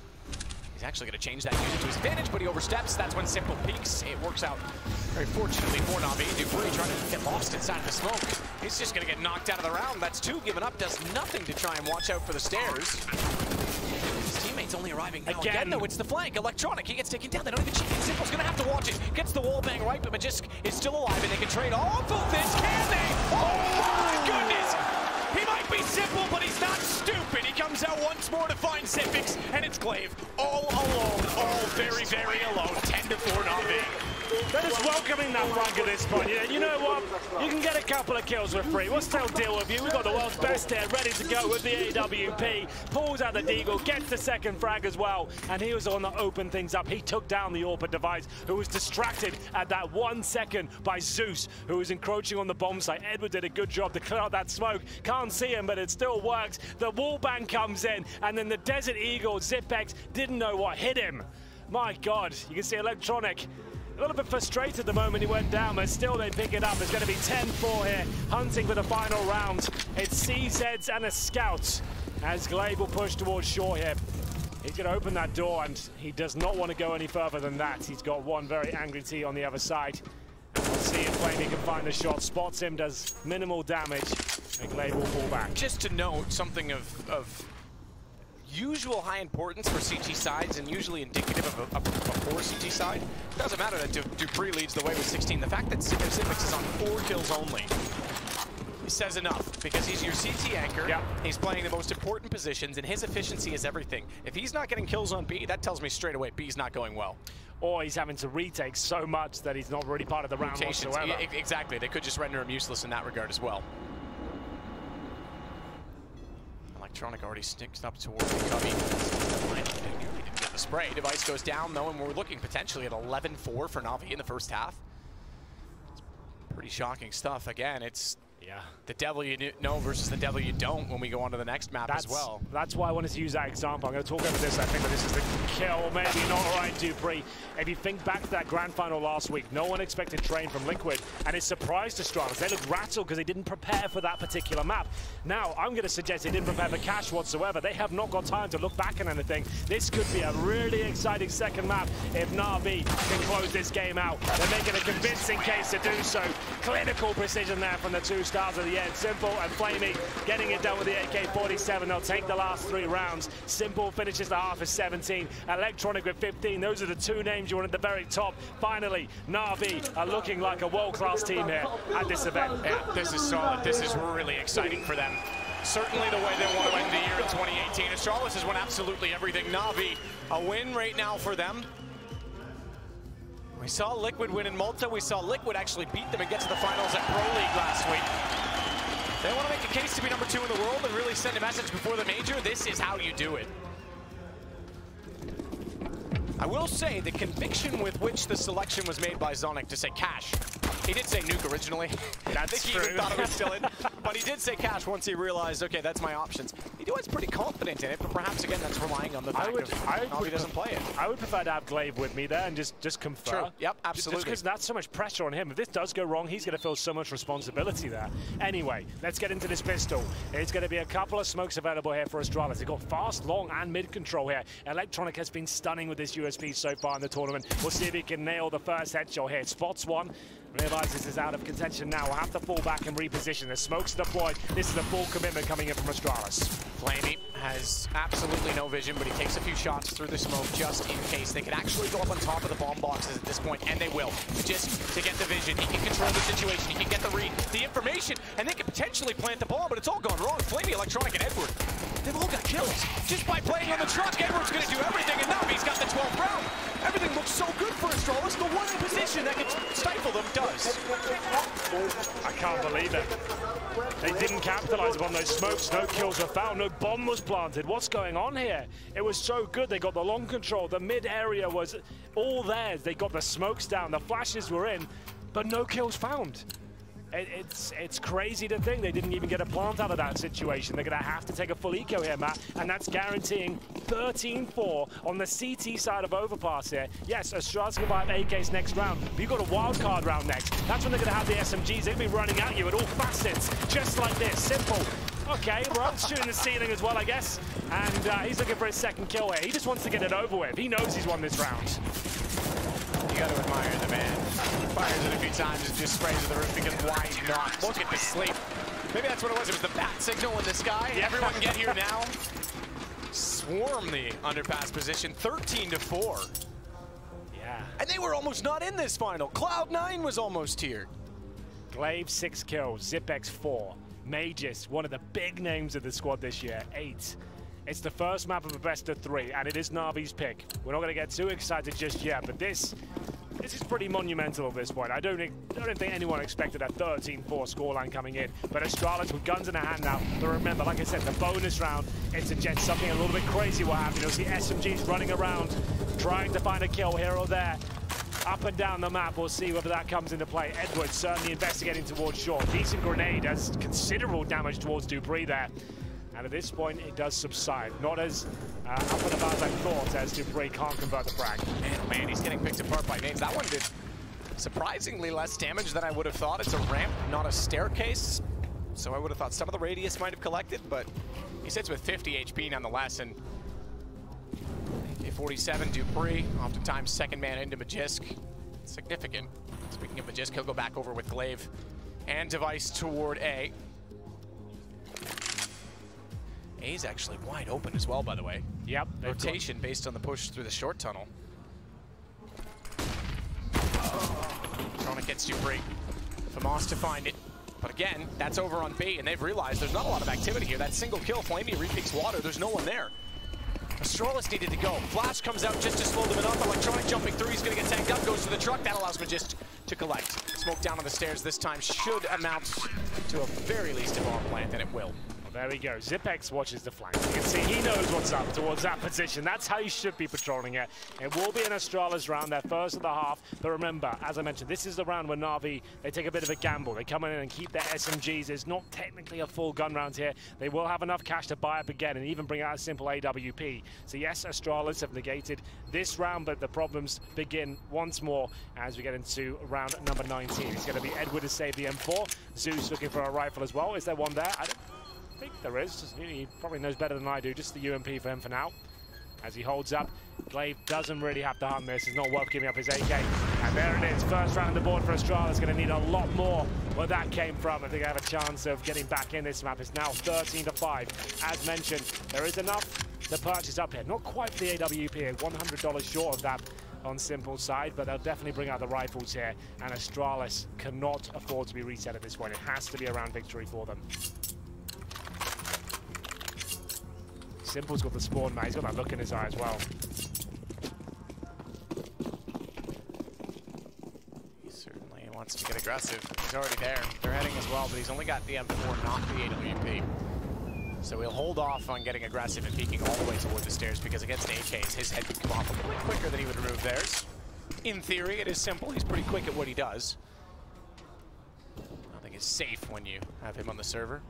He's actually going to change that, use it to his advantage, but he oversteps. That's when Simple peaks. It works out very fortunately for Na'Vi. BO3 trying to get lost inside of the smoke. He's just going to get knocked out of the round. That's two given up. Does nothing to try and watch out for the stairs. His teammate's only arriving now. Again, though, it's the flank. Electronic, he gets taken down. They don't even check it. Simple's going to have to watch it. Gets the wall bang right, but Magisk is still alive, and they can trade off of this, can they? Oh my goodness! He might be Simple, but he's not stupid. He comes out once more to find Sipix, and it's Glaive all alone, all very, very alone. 10-4 Na'Vi. They're just welcoming that flank at this point. You know what? You can get a couple of kills for free. We'll still deal with you. We've got the world's best here, ready to go with the AWP. Pulls out the deagle, gets the second frag as well, and he was on to open things up. He took down the AWP Device, who was distracted at that 1 second by Zeus, who was encroaching on the bomb site. Edward did a good job to clear out that smoke. Can't see him, but it still works. The wallbang comes in, and then the Desert Eagle, Zipex, didn't know what hit him. My God, you can see Electronic a little bit frustrated the moment he went down, but still they pick it up. It's going to be 10-4 here, hunting for the final round. It's CZs and a scout as Glaive will push towards shore here. He's going to open that door, and he does not want to go any further than that. He's got one very angry T on the other side. And we'll see if Flamey can find the shot. Spots him, does minimal damage, and Glaive will fall back. Just to note something of usual high importance for CT sides and usually indicative of a poor CT side. It doesn't matter that BO3 leads the way with 16. The fact that Sipix is on 4 kills only says enough, because he's your CT anchor. Yep. He's playing the most important positions, and his efficiency is everything. If he's not getting kills on B, that tells me straight away B's not going well. Or he's having to retake so much that he's not really part of the round whatsoever. Yeah, exactly. They could just render him useless in that regard as well. Electronic already sticks up towards the cubby. They nearly didn't get the spray. Device goes down though, and we're looking potentially at 11-4 for Na'Vi in the first half. It's pretty shocking stuff. Again, it's the devil you know versus the devil you don't when we go on to the next map as well. That's why I wanted to use that example. I'm going to talk over this. I think that this is the kill. Maybe not right, BO3. If you think back to that grand final last week, no one expected Train from Liquid, and it surprised Astralis. They looked rattled because they didn't prepare for that particular map. Now, I'm going to suggest they didn't prepare for Cash whatsoever. They have not got time to look back on anything. This could be a really exciting second map if Na'Vi can close this game out. They're making a convincing case to do so. Clinical precision there from the two stars at the end. Simple and Flamey getting it done with the AK-47. They'll take the last 3 rounds. Simple finishes the half with 17. Electronic with 15. Those are the 2 names you want at the very top. Finally, Na'Vi are looking like a world-class team here at this event. Yeah, this is solid. This is really exciting for them. Certainly the way they want to end the year in 2018. Astralis has won absolutely everything. Na'Vi, a win right now for them. We saw Liquid win in Malta. We saw Liquid actually beat them and get to the finals at Pro League last week. They want to make a case to be number 2 in the world and really send a message before the major. This is how you do it. I will say the conviction with which the selection was made by Zonic to say Cash. He did say Nuke originally. I think he even thought it was still in. But he did say Cash once he realized, okay, that's my options. He was pretty confident in it, but perhaps, again, that's relying on the fact that he doesn't play it. I would prefer to have Glaive with me there and just confer. True. Yep, absolutely. Just because that's so much pressure on him. If this does go wrong, he's going to feel so much responsibility there. Anyway, let's get into this pistol. It's going to be a couple of smokes available here for Astralis. They've got fast, long, and mid control here. Electronic has been stunning with this USP so far in the tournament. We'll see if he can nail the first headshot here. Spots one. Realizes this is out of contention now. We'll have to fall back and reposition. The smoke's deployed. This is a full commitment coming in from Astralis. Flamey has absolutely no vision, but he takes a few shots through the smoke just in case. They could actually go up on top of the bomb boxes at this point, and they will. Just to get the vision. He can control the situation. He can get the read, the information, and they could potentially plant the bomb, but it's all gone wrong. Flamey, Electronic, and Edward, they've all got kills. Just by playing on the truck, Edward's going to do everything, and now he's got the 12th round. Everything looks so good for Astralis. The one position that can stifle them does. I can't believe it. They didn't capitalize upon those smokes. No kills were found. No bomb was planted. What's going on here? It was so good. They got the long control. The mid area was all theirs. They got the smokes down. The flashes were in, but no kills found. It's crazy to think they didn't even get a plant out of that situation. They're going to have to take a full eco here, Matt, and that's guaranteeing 13-4 on the CT side of Overpass here. Yes, Astralis can buy AKs next round, but you've got a wild card round next. That's when they're going to have the SMGs. They'll be running at you at all facets, just like this. Simple. Okay, well, shooting the ceiling as well, I guess. And he's looking for his second kill here. He just wants to get it over with. He knows he's won this round. You got to admire the man. Fires it a few times and just sprays to the roof because why not? Look at the sleep. Maybe that's what it was. It was the bat signal in the sky. Yeah. Everyone get here now. Swarm the underpass position, 13-4. Yeah. And they were almost not in this final. Cloud9 was almost here. Glaive 6 kills, Zipex 4. Magus, one of the big names of the squad this year, 8. It's the first map of a best of 3, and it is Na'Vi's pick. We're not going to get too excited just yet, but this is pretty monumental at this point. I don't think anyone expected a 13-4 scoreline coming in, but Astralis with guns in their hand now. But remember, like I said, the bonus round, it suggests something a little bit crazy will happen. You'll see SMGs running around, trying to find a kill here or there. Up and down the map, we'll see whether that comes into play. Edwards certainly investigating towards short. Decent grenade does considerable damage towards Dupree there. And at this point, it does subside. Not as up and about as I thought, as Dupree can't convert the frag. Man, oh man, he's getting picked apart by names. That one did surprisingly less damage than I would have thought. It's a ramp, not a staircase. So I would have thought some of the radius might have collected, but he sits with 50 HP nonetheless. And AK-47, Dupree, oftentimes second man into Magisk. Significant. Speaking of Magisk, he'll go back over with Glaive and Device toward A. A's actually wide open as well, by the way. Yep. Rotation based on the push through the short tunnel. Electronic gets Dupree. Famas to find it. But again, that's over on B, and they've realized there's not a lot of activity here. That single kill, Flamey repeats water. There's no one there. Astralis needed to go. Flash comes out just to slow them enough. Electronic jumping through. He's going to get tanked up. Goes to the truck. That allows Magisk to collect. Smoke down on the stairs this time should amount to a very least a bomb plant, and it will. There we go. Zipex watches the flank. You can see he knows what's up towards that position. That's how you should be patrolling it. It will be an Astralis round, their first of the half. But remember, as I mentioned, this is the round where Na'Vi, they take a bit of a gamble. They come in and keep their SMGs. It's not technically a full gun round here. They will have enough cash to buy up again and even bring out a simple AWP. So yes, Astralis have negated this round, but the problems begin once more as we get into round number 19. It's going to be Edward to save the M4. Zeus looking for a rifle as well. Is there one there? I think there is. He probably knows better than I do. Just the UMP for him for now. as he holds up. Glaive doesn't really have to hunt this. It's not worth giving up his AK. And there it is. First round on the board for Astralis. Going to need a lot more where that came from. I think they have a chance of getting back in this map. It's now 13-5. As mentioned, there is enough to purchase up here. Not quite for the AWP. $100 short of that on Simple's side, but they'll definitely bring out the rifles here. And Astralis cannot afford to be reset at this point. It has to be a round victory for them. Simple's got the spawn, man. He's got that look in his eye as well. He certainly wants to get aggressive. He's already there. They're heading as well, but he's only got the M4, not the AWP. So he'll hold off on getting aggressive and peeking all the way toward the stairs, because against AKs, his head could come off a little bit quicker than he would remove theirs. In theory, it is simple. He's pretty quick at what he does. I think it's safe when you have him on the server.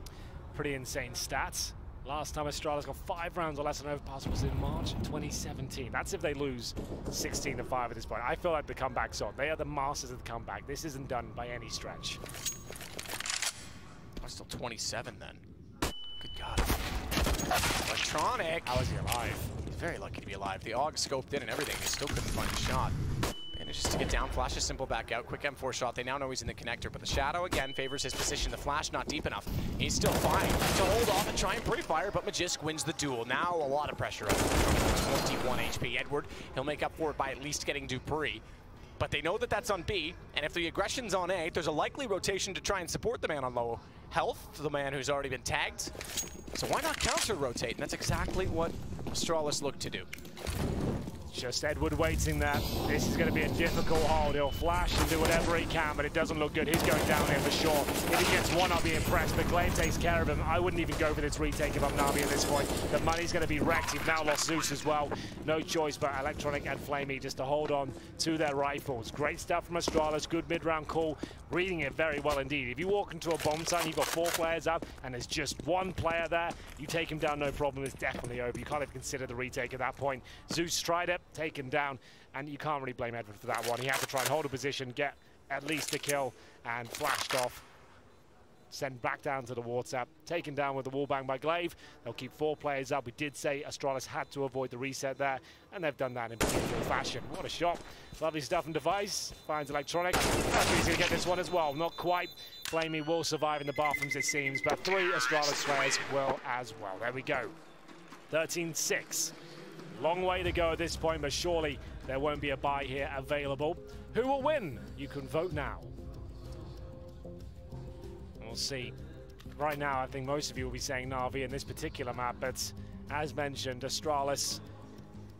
Pretty insane stats. Last time Astralis got 5 rounds or less on Overpass was in March 2017. That's if they lose 16-5 at this point. I feel like the comeback's on. They are the masters of the comeback. This isn't done by any stretch. I'm still 27 then. Good God. Electronic. How is he alive? He's very lucky to be alive. The AUG scoped in and everything. He still couldn't find a shot. Manages to get down, flashes Simple back out. Quick M4 shot. They now know he's in the connector, but the shadow again favors his position. The flash not deep enough. He's still fine to hold off and try and pre-fire, but Magisk wins the duel. Now a lot of pressure on him. 21 HP. Edward, he'll make up for it by at least getting Dupree. But they know that that's on B, and if the aggression's on A, there's a likely rotation to try and support the man on low health, the man who's already been tagged. So why not counter-rotate? And that's exactly what Astralis looked to do. Just Edward waiting there. This is going to be a difficult hold. He'll flash and do whatever he can, but it doesn't look good. He's going down here for sure. If he gets one, I'll be impressed, but Glaive takes care of him. I wouldn't even go for this retake if I'm Na'Vi at this point. The money's going to be wrecked. You've now lost Zeus as well. No choice but Electronic and Flamey just to hold on to their rifles. Great stuff from Astralis. Good mid-round call. Reading it very well indeed. If you walk into a bomb site, you've got 4 players up, and there's just 1 player there, you take him down, no problem. It's definitely over. You can't even consider the retake at that point. Zeus tried it, taken down, and you can't really blame Edward for that one. He had to try and hold a position, get at least a kill, and flashed off. Sent back down to the water, taken down with the wall bang by Glaive. They'll keep 4 players up. We did say Astralis had to avoid the reset there, and they've done that in particular fashion. What a shot. Lovely stuff from Device. Finds Electronic. He's going to get this one as well. Not quite. Flamey will survive in the bathrooms, it seems, but 3 Astralis players will as well. There we go. 13-6. Long way to go at this point, but surely there won't be a buy here available. Who will win? You can vote now. We'll see. Right now, I think most of you will be saying Na'Vi in this particular map, but as mentioned, Astralis,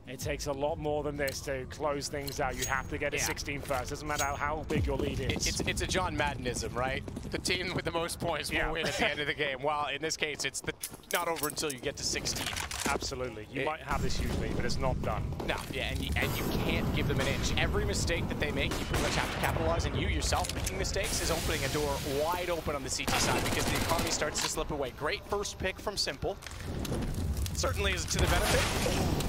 it takes a lot more than this to close things out. You have to get a 16 first. Doesn't matter how big your lead is. It's a John Maddenism, right? The team with the most points will win at the end of the game. Well, in this case, it's not over until you get to 16. Absolutely. You might have this huge lead, but it's not done. No, yeah, and you can't give them an inch. Every mistake that they make, you pretty much have to capitalize, and you yourself making mistakes is opening a door wide open on the CT side because the economy starts to slip away. Great first pick from Simple. Certainly is to the benefit.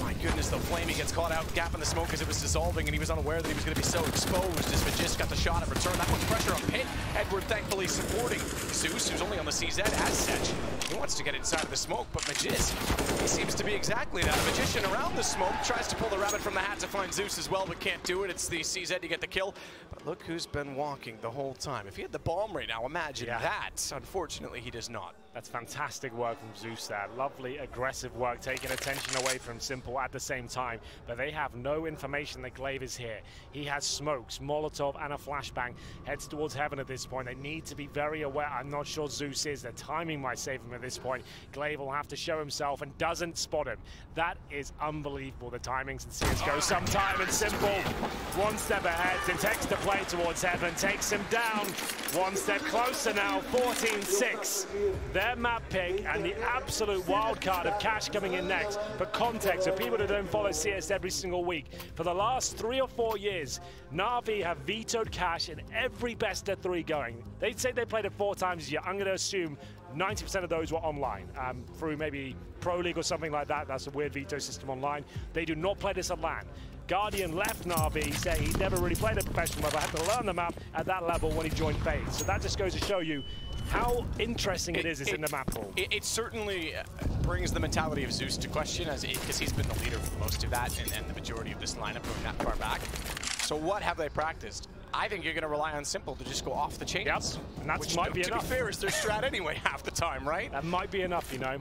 Oh my goodness, though. Flamey gets caught out, gap in the smoke as it was dissolving, and he was unaware that he was going to be so exposed as Magisk got the shot in return. That puts pressure on Pit. Edward thankfully supporting Zeus, who's only on the CZ as such. He wants to get inside of the smoke, but Magisk, he seems to be exactly that. A magician around the smoke, tries to pull the rabbit from the hat to find Zeus as well, but can't do it. It's the CZ to get the kill. But look who's been walking the whole time. If he had the bomb right now, imagine that. Unfortunately, he does not. That's fantastic work from Zeus there. Lovely, aggressive work, taking attention away from Simple at the same time. But they have no information that Glaive is here. He has smokes, Molotov, and a flashbang. Heads towards heaven at this point. They need to be very aware. I'm not sure Zeus is. Their timing might save him at this point. Glaive will have to show himself and doesn't spot him. That is unbelievable. The timings in CSGO sometime, and Simple, 1 step ahead, detects the play towards heaven, takes him down. 1 step closer now, 14-6. Their map pick and the absolute wild card of Cash coming in next. For context, of people who don't follow CS every single week, for the last 3 or 4 years, Na'Vi have vetoed Cash in every best of 3 going. They'd say they played it 4 times a year. I'm going to assume 90% of those were online, through maybe Pro League or something like that. That's a weird veto system online. They do not play this at LAN. Guardian left Na'Vi, saying he never really played a professional level, had to learn the map at that level when he joined FaZe. So that just goes to show you how interesting it is in the map pool. It's certainly brings the mentality of Zeus to question, because he's been the leader for most of that and the majority of this lineup going that far back. So what have they practiced? I think you're going to rely on Simple to just go off the chains. Yep, and that might be enough. To be fair, is their strat anyway half the time, right? That might be enough, you know.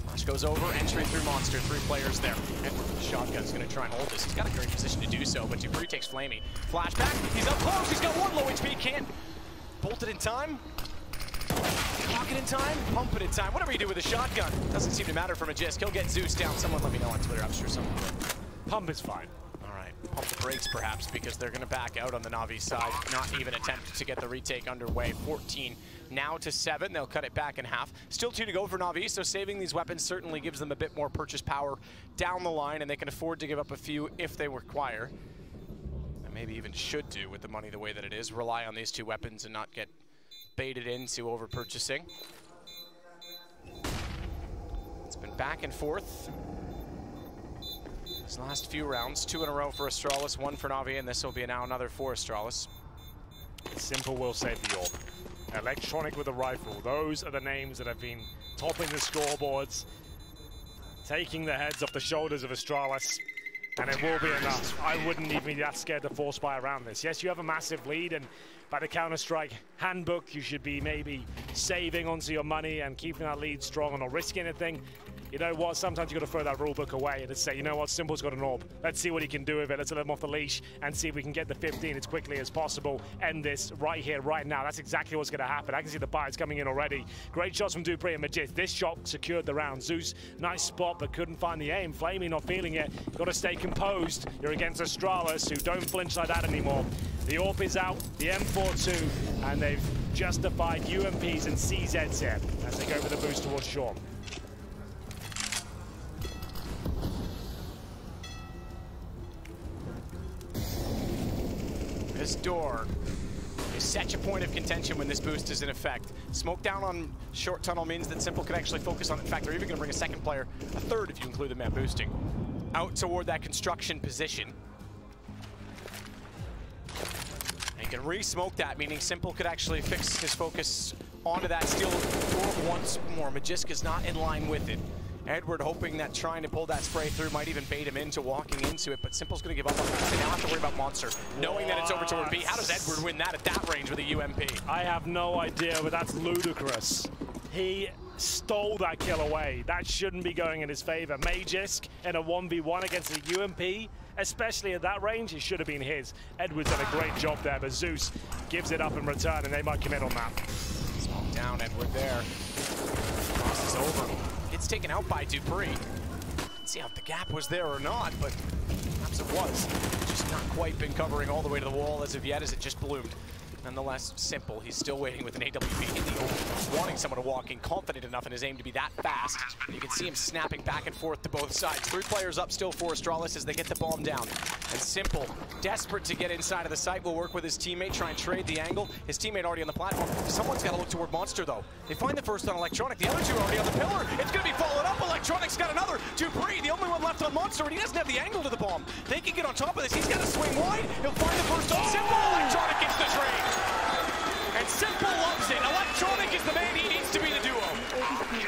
Flash goes over, entry through Monster, 3 players there. And Shotgun's going to try and hold this. He's got a great position to do so, but BO3 takes Flamey. Flashback, he's up close, he's got 1 low HP, can't bolt it in time. Lock it in time, pump it in time. Whatever you do with a shotgun, doesn't seem to matter for Magisk. He'll get Zeus down. Someone let me know on Twitter, I'm sure someone will. Pump is fine. Pump the brakes perhaps, because they're going to back out on the Na'Vi side, not even attempt to get the retake underway. 14 now to 7. They'll cut it back in half. Still 2 to go for Na'Vi, so saving these weapons certainly gives them a bit more purchase power down the line, and they can afford to give up a few if they require. And maybe even should do with the money the way that it is. Rely on these 2 weapons and not get baited into over purchasing. It's been back and forth. These last few rounds, 2 in a row for Astralis, 1 for Na'Vi, and this will be now another for Astralis. Simple will save the orb. Electronic with a rifle. Those are the names that have been topping the scoreboards, taking the heads off the shoulders of Astralis, and it will be enough. I wouldn't even be that scared to force buy around this. Yes, you have a massive lead, and by the Counter-Strike handbook, you should be maybe saving onto your money and keeping that lead strong and not risking anything. You know what, sometimes you've got to throw that rule book away and just say, you know what, Simple's got an orb. Let's see what he can do with it. Let's let him off the leash and see if we can get the 15 as quickly as possible. End this right here, right now. That's exactly what's going to happen. I can see the buys coming in already. Great shots from BO3 and Magisk. This shot secured the round. Zeus, nice spot, but couldn't find the aim. Flamey not feeling it. Got to stay composed. You're against Astralis, who don't flinch like that anymore. The AWP is out, the M4 too, and they've justified UMPs and CZs here as they go for the boost towards Shaw. This door is such a point of contention when this boost is in effect. Smoke down on short tunnel means that Simple could actually focus on it. In fact, they're even going to bring a 2nd player, a 3rd if you include the man boosting, out toward that construction position. And he can re-smoke that, meaning Simple could actually fix his focus onto that steel door once more. Magisk is not in line with it. Edward hoping that trying to pull that spray through might even bait him into walking into it, but Simple's going to give up on it. They now have to worry about Monster, knowing that it's over toward B. How does Edward win that at that range with a UMP? I have no idea, but that's ludicrous. He stole that kill away. That shouldn't be going in his favor. Magisk in a 1v1 against a UMP, especially at that range, it should have been his. Edward's done a great job there, but Zeus gives it up in return, and they might commit on that. Smoke down, Edward there. Cross is over. It's taken out by BO3. Let's see if the gap was there or not, but perhaps it was. It's just not quite been covering all the way to the wall as of yet, as it just bloomed. Nonetheless, Simple. He's still waiting with an AWP in the open, wanting someone to walk in, confident enough in his aim to be that fast. You can see him snapping back and forth to both sides. 3 players up still for Astralis as they get the bomb down. And Simple, desperate to get inside of the site, will work with his teammate, try and trade the angle. His teammate already on the platform. Someone's got to look toward Monster, though. They find the first on Electronic. The other 2 are already on the pillar. It's going to be followed up. Electronic's got another. BO3, the only one left on Monster, and he doesn't have the angle to the bomb. They can get on top of this. He's got to swing wide. He'll find the first on Simple. Electronic gets the trade. And Simple loves it. Electronic is the man he needs to be the duo.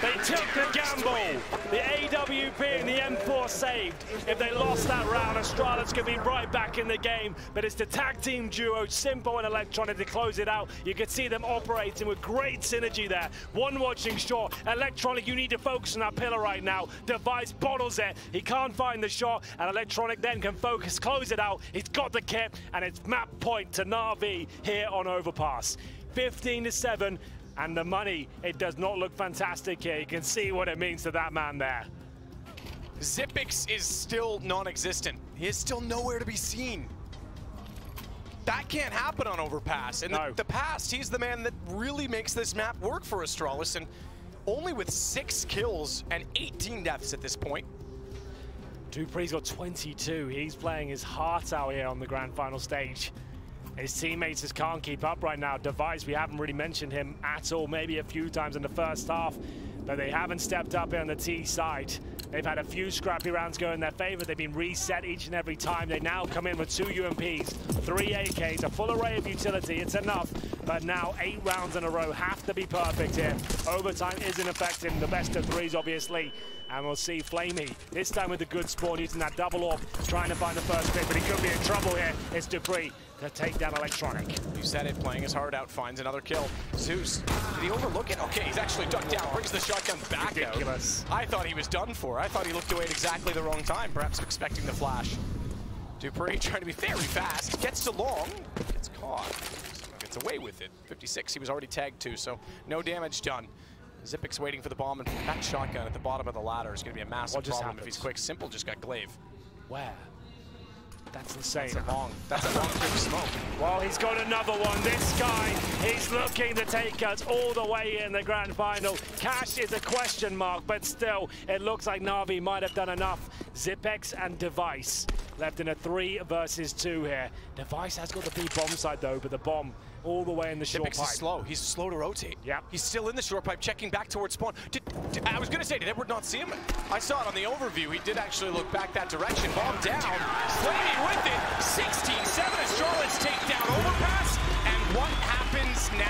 They took the gamble. The AWP and the M4 saved. If they lost that round, Astralis could be right back in the game. But it's the tag team duo, Simple and Electronic, to close it out. You can see them operating with great synergy there. One watching shot. Electronic, you need to focus on that pillar right now. Device bottles it. He can't find the shot, and Electronic then can focus, close it out. He's got the kit, and it's map point to Na'Vi here on Overpass. 15 to 7, and the money, it does not look fantastic here. You can see what it means to that man there. Xyp9x is still non-existent. He is still nowhere to be seen. That can't happen on Overpass. In the past, he's the man that really makes this map work for Astralis, and only with 6 kills and 18 deaths at this point. BO3's got 22. He's playing his heart out here on the grand final stage. His teammates just can't keep up right now. Device, we haven't really mentioned him at all, maybe a few times in the first half. but they haven't stepped up on the T side. They've had a few scrappy rounds go in their favor. They've been reset each and every time. They now come in with 2 UMPs, 3 AKs, a full array of utility. It's enough, but now 8 rounds in a row have to be perfect here. Overtime is in effect in the best of 3s, obviously. And we'll see Flamey, this time with a good spawn, using that double orb, trying to find the first pick, but he could be in trouble here. It's Dupree to take down Electronic. You said it, playing his heart out, finds another kill. Zeus, did he overlook it? Okay, he's actually ducked down, brings the shotgun back Ridiculous. out. I thought he was done for. I thought he looked away at exactly the wrong time, perhaps expecting the flash. Dupree trying to be very fast, gets to long, gets caught, gets away with it. 56, he was already tagged too, so no damage done. Zipic's waiting for the bomb, and that shotgun at the bottom of the ladder is going to be a massive problem if he's quick. Simple just got glaive. Where? That's insane. That's a long quick smoke. Well, he's got another one. This guy, he's looking to take us all the way in the grand final. Cash is a question mark, but still, it looks like Na'Vi might have done enough. Zipex and Device left in a 3 versus 2 here. Device has got the B bomb side though, but the bomb all the way in the short pipe. Is slow. He's slow to rotate. Yep. He's still in the short pipe, checking back towards spawn. I was going to say, did Edward not see him? I saw it on the overview. He did actually look back that direction. Bomb down. Flamey with it. 16-7. Astralis take down Overpass. And what happens now?